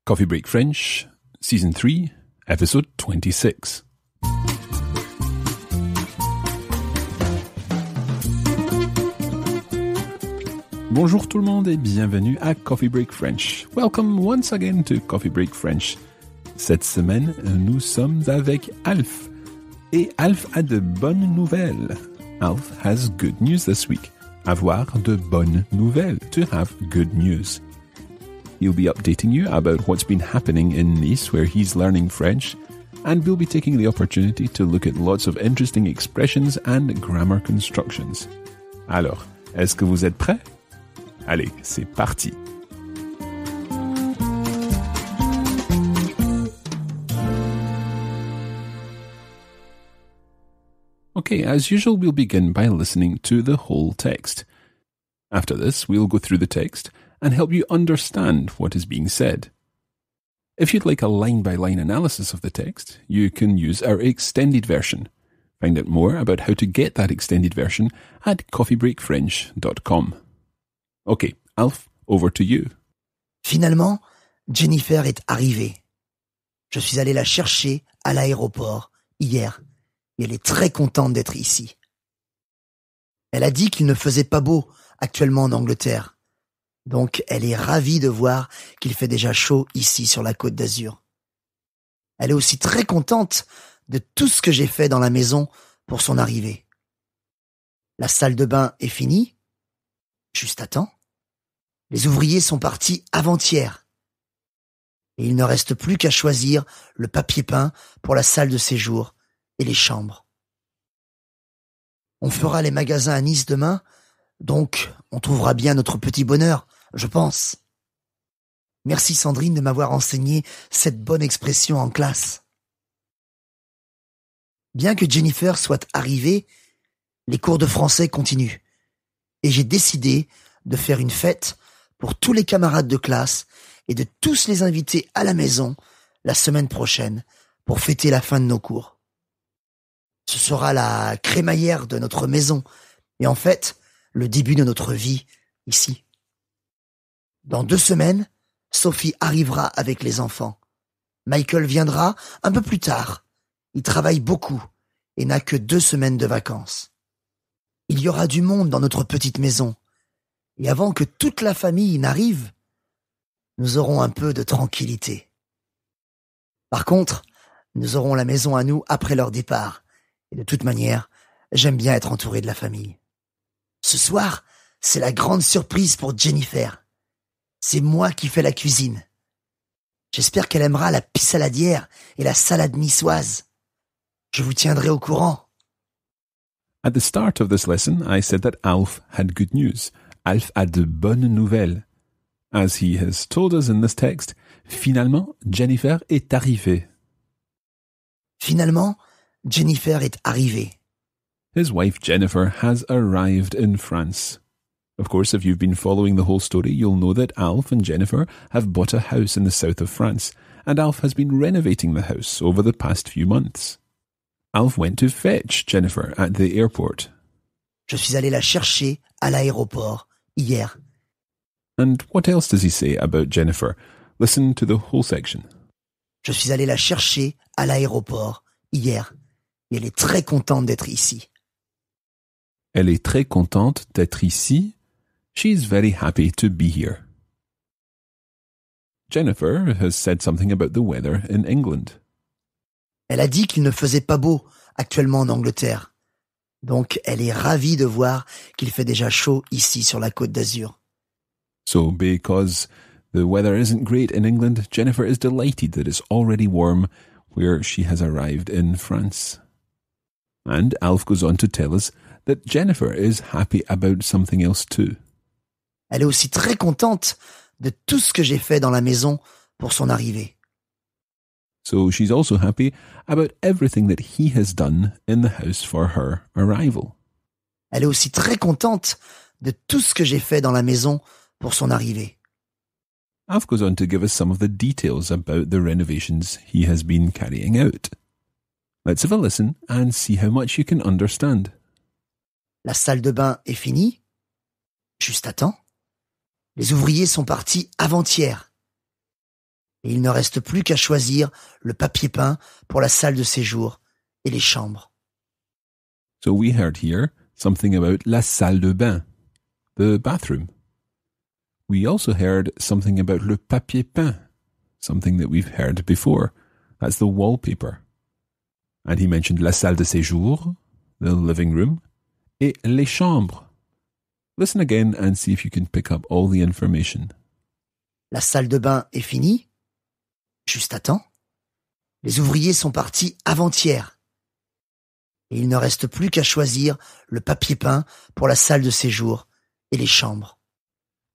Coffee Break French, Season 3, Episode 26. Bonjour tout le monde et bienvenue à Coffee Break French. Welcome once again to Coffee Break French. Cette semaine, nous sommes avec Alf. Et Alf a de bonnes nouvelles. Alf has good news this week. Avoir de bonnes nouvelles. To have good news. He'll be updating you about what's been happening in Nice where he's learning French, and we'll be taking the opportunity to look at lots of interesting expressions and grammar constructions. Alors, est-ce que vous êtes prêts? Allez, c'est parti! Okay, as usual, we'll begin by listening to the whole text. After this, we'll go through the text and help you understand what is being said. If you'd like a line-by-line analysis of the text, you can use our extended version. Find out more about how to get that extended version at coffeebreakfrench.com. Okay, Alf, over to you. Finalement, Jennifer est arrivée. Je suis allé la chercher à l'aéroport hier et elle est très contente d'être ici. Elle a dit qu'il ne faisait pas beau actuellement en Angleterre. Donc, elle est ravie de voir qu'il fait déjà chaud ici sur la Côte d'Azur. Elle est aussi très contente de tout ce que j'ai fait dans la maison pour son arrivée. La salle de bain est finie, juste à temps. Les ouvriers sont partis avant-hier. Et il ne reste plus qu'à choisir le papier peint pour la salle de séjour et les chambres. On fera les magasins à Nice demain, donc on trouvera bien notre petit bonheur, je pense. Merci Sandrine de m'avoir enseigné cette bonne expression en classe. Bien que Jennifer soit arrivée, les cours de français continuent. Et j'ai décidé de faire une fête pour tous les camarades de classe et de tous les invités à la maison la semaine prochaine pour fêter la fin de nos cours. Ce sera la crémaillère de notre maison et en fait, le début de notre vie ici. Dans 2 semaines, Sophie arrivera avec les enfants. Michael viendra un peu plus tard. Il travaille beaucoup et n'a que 2 semaines de vacances. Il y aura du monde dans notre petite maison. Et avant que toute la famille n'arrive, nous aurons un peu de tranquillité. Par contre, nous aurons la maison à nous après leur départ. Et de toute manière, j'aime bien être entouré de la famille. Ce soir, c'est la grande surprise pour Jennifer. C'est moi qui fais la cuisine. J'espère qu'elle aimera la pissaladière et la salade niçoise. Je vous tiendrai au courant. At the start of this lesson, I said that Alf had good news. Alf a de bonnes nouvelles. As he has told us in this text, finalement, Jennifer est arrivée. Finalement, Jennifer est arrivée. His wife Jennifer has arrived in France. Of course, if you've been following the whole story, you'll know that Alf and Jennifer have bought a house in the south of France, and Alf has been renovating the house over the past few months. Alf went to fetch Jennifer at the airport. Je suis allé la chercher à l'aéroport hier. And what else does he say about Jennifer? Listen to the whole section. Je suis allé la chercher à l'aéroport hier et elle est très contente d'être ici. Elle est très contente d'être ici. She's very happy to be here. Jennifer has said something about the weather in England. Elle a dit qu'il ne faisait pas beau actuellement en Angleterre. Donc, elle est ravie de voir qu'il fait déjà chaud ici sur la Côte d'Azur. So, because the weather isn't great in England, Jennifer is delighted that it's already warm where she has arrived in France. And Alf goes on to tell us that Jennifer is happy about something else too. Elle est aussi très contente de tout ce que j'ai fait dans la maison pour son arrivée. So she's also happy about everything that he has done in the house for her arrival. Elle est aussi très contente de tout ce que j'ai fait dans la maison pour son arrivée. Alf goes on to give us some of the details about the renovations he has been carrying out. Let's have a listen and see how much you can understand. La salle de bain est finie, juste à temps. Les ouvriers sont partis avant-hier. Et il ne reste plus qu'à choisir le papier peint pour la salle de séjour et les chambres. So we heard here something about la salle de bain, the bathroom. We also heard something about le papier peint, something that we've heard before. That's the wallpaper. And he mentioned la salle de séjour, the living room, et les chambres. Listen again and see if you can pick up all the information. La salle de bain est finie? Juste à temps. Les ouvriers sont partis avant-hier. Et il ne reste plus qu'à choisir le papier peint pour la salle de séjour et les chambres.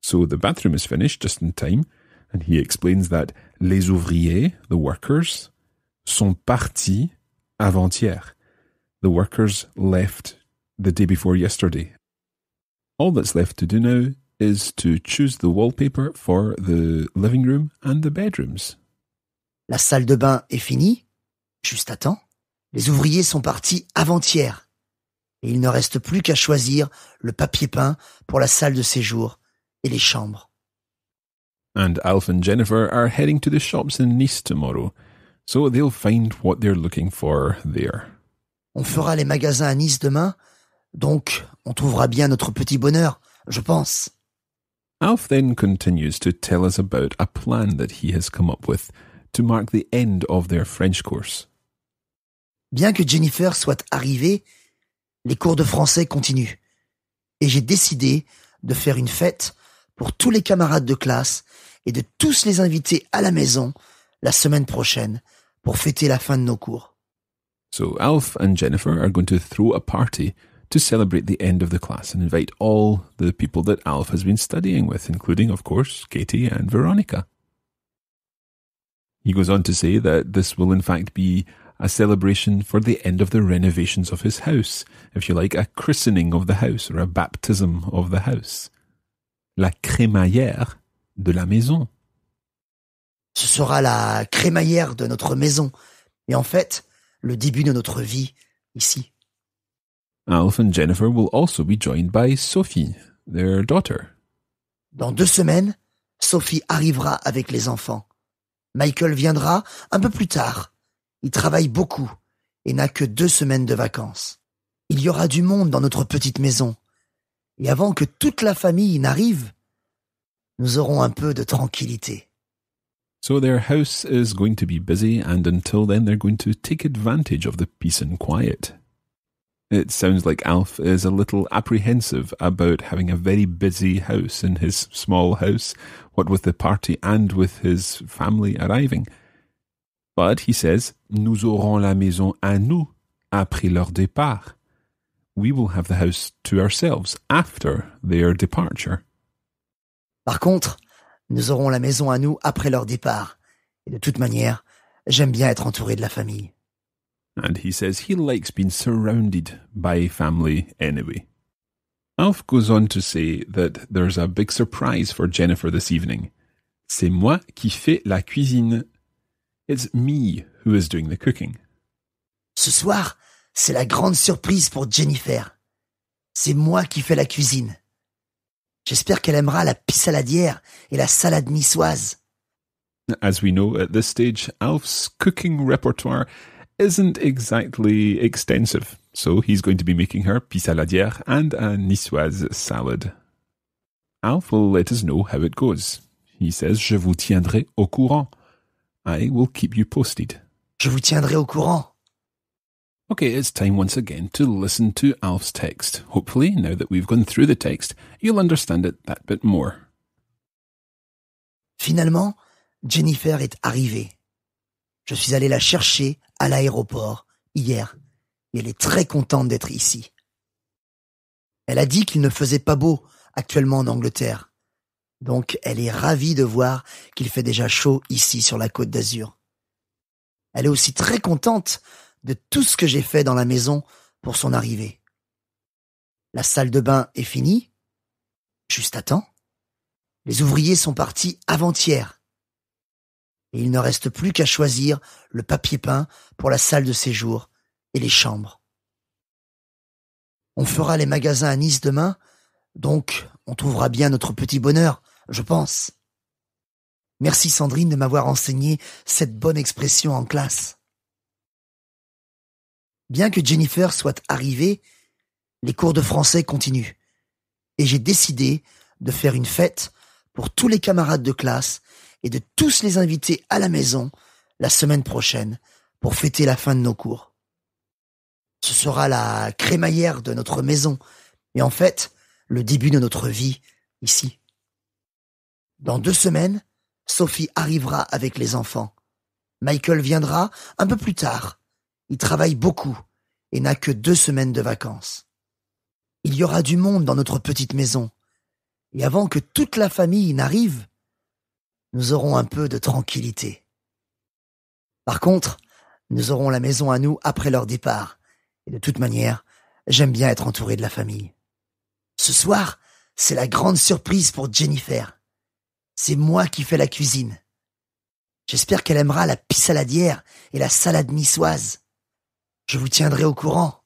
So the bathroom is finished just in time, and he explains that les ouvriers, the workers, sont partis avant-hier. The workers left the day before yesterday. All that's left to do now is to choose the wallpaper for the living room and the bedrooms. La salle de bain est finie? Juste à temps. Les ouvriers sont partis avant-hier. Et il ne reste plus qu'à choisir le papier peint pour la salle de séjour et les chambres. And Alf and Jennifer are heading to the shops in Nice tomorrow, so they'll find what they're looking for there. On fera les magasins à Nice demain, donc on trouvera bien notre petit bonheur, je pense. Alf then continues to tell us about a plan that he has come up with to mark the end of their French course. Bien que Jennifer soit arrivée, les cours de français continuent. Et j'ai décidé de faire une fête pour tous les camarades de classe et de tous les inviter à la maison la semaine prochaine pour fêter la fin de nos cours. So Alf and Jennifer are going to throw a party to celebrate the end of the class and invite all the people that Alf has been studying with, including, of course, Katie and Veronica. He goes on to say that this will in fact be a celebration for the end of the renovations of his house, if you like, a christening of the house or a baptism of the house. La crémaillère de la maison. Ce sera la crémaillère de notre maison et en fait, le début de notre vie ici. Alf and Jennifer will also be joined by Sophie, their daughter. Dans 2 semaines, Sophie arrivera avec les enfants. Michael viendra un peu plus tard. Il travaille beaucoup et n'a que 2 semaines de vacances. Il y aura du monde dans notre petite maison. Et avant que toute la famille n'arrive, nous aurons un peu de tranquillité. So their house is going to be busy, and until then they're going to take advantage of the peace and quiet. It sounds like Alf is a little apprehensive about having a very busy house in his small house, what with the party and with his family arriving. But he says, nous aurons la maison à nous après leur départ. We will have the house to ourselves after their departure. Par contre, nous aurons la maison à nous après leur départ. Et de toute manière, j'aime bien être entouré de la famille. And he says he likes being surrounded by family anyway. Alf goes on to say that there's a big surprise for Jennifer this evening. C'est moi qui fais la cuisine. It's me who is doing the cooking. Ce soir, c'est la grande surprise pour Jennifer. C'est moi qui fais la cuisine. J'espère qu'elle aimera la pissaladière et la salade niçoise. As we know at this stage, Alf's cooking repertoire isn't exactly extensive, so he's going to be making her pissaladière and a niçoise salad. Alf will let us know how it goes. He says, je vous tiendrai au courant. I will keep you posted. Je vous tiendrai au courant. Okay, it's time once again to listen to Alf's text. Hopefully, now that we've gone through the text, you'll understand it that bit more. Finalement, Jennifer est arrivée. Je suis allé la chercher à l'aéroport hier et elle est très contente d'être ici. Elle a dit qu'il ne faisait pas beau actuellement en Angleterre. Donc elle est ravie de voir qu'il fait déjà chaud ici sur la Côte d'Azur. Elle est aussi très contente de tout ce que j'ai fait dans la maison pour son arrivée. La salle de bain est finie, juste à temps. Les ouvriers sont partis avant-hier. Et il ne reste plus qu'à choisir le papier peint pour la salle de séjour et les chambres. On fera les magasins à Nice demain, donc on trouvera bien notre petit bonheur, je pense. Merci Sandrine de m'avoir enseigné cette bonne expression en classe. Bien que Jennifer soit arrivée, les cours de français continuent. Et j'ai décidé de faire une fête pour tous les camarades de classe et de tous les inviter à la maison la semaine prochaine pour fêter la fin de nos cours. Ce sera la crémaillère de notre maison et en fait, le début de notre vie ici. Dans 2 semaines, Sophie arrivera avec les enfants. Michael viendra un peu plus tard. Il travaille beaucoup et n'a que 2 semaines de vacances. Il y aura du monde dans notre petite maison. Et avant que toute la famille n'arrive, nous aurons un peu de tranquillité. Par contre, nous aurons la maison à nous après leur départ. Et de toute manière, j'aime bien être entouré de la famille. Ce soir, c'est la grande surprise pour Jennifer. C'est moi qui fais la cuisine. J'espère qu'elle aimera la pie saladière et la salade niçoise. Je vous tiendrai au courant.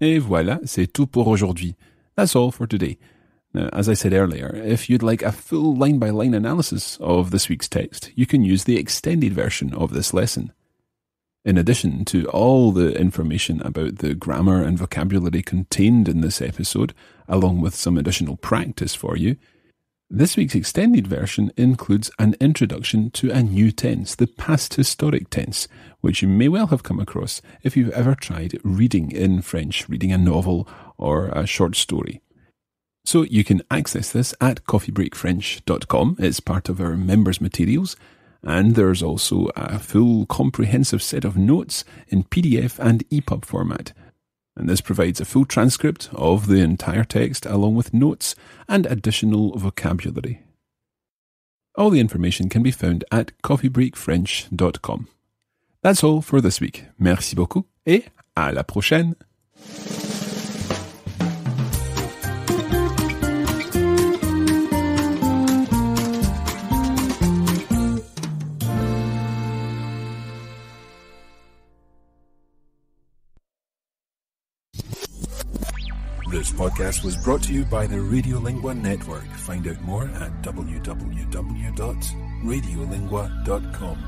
Et voilà, c'est tout pour aujourd'hui. That's all for today. Now, as I said earlier, if you'd like a full line-by-line analysis of this week's text, you can use the extended version of this lesson. In addition to all the information about the grammar and vocabulary contained in this episode, along with some additional practice for you, this week's extended version includes an introduction to a new tense, the past historic tense, which you may well have come across if you've ever tried reading in French, reading a novel or a short story. So you can access this at coffeebreakfrench.com. It's part of our members' materials. And there's also a full comprehensive set of notes in PDF and EPUB format. And this provides a full transcript of the entire text along with notes and additional vocabulary. All the information can be found at coffeebreakfrench.com. That's all for this week. Merci beaucoup et à la prochaine! This podcast was brought to you by the Radiolingua Network. Find out more at www.radiolingua.com.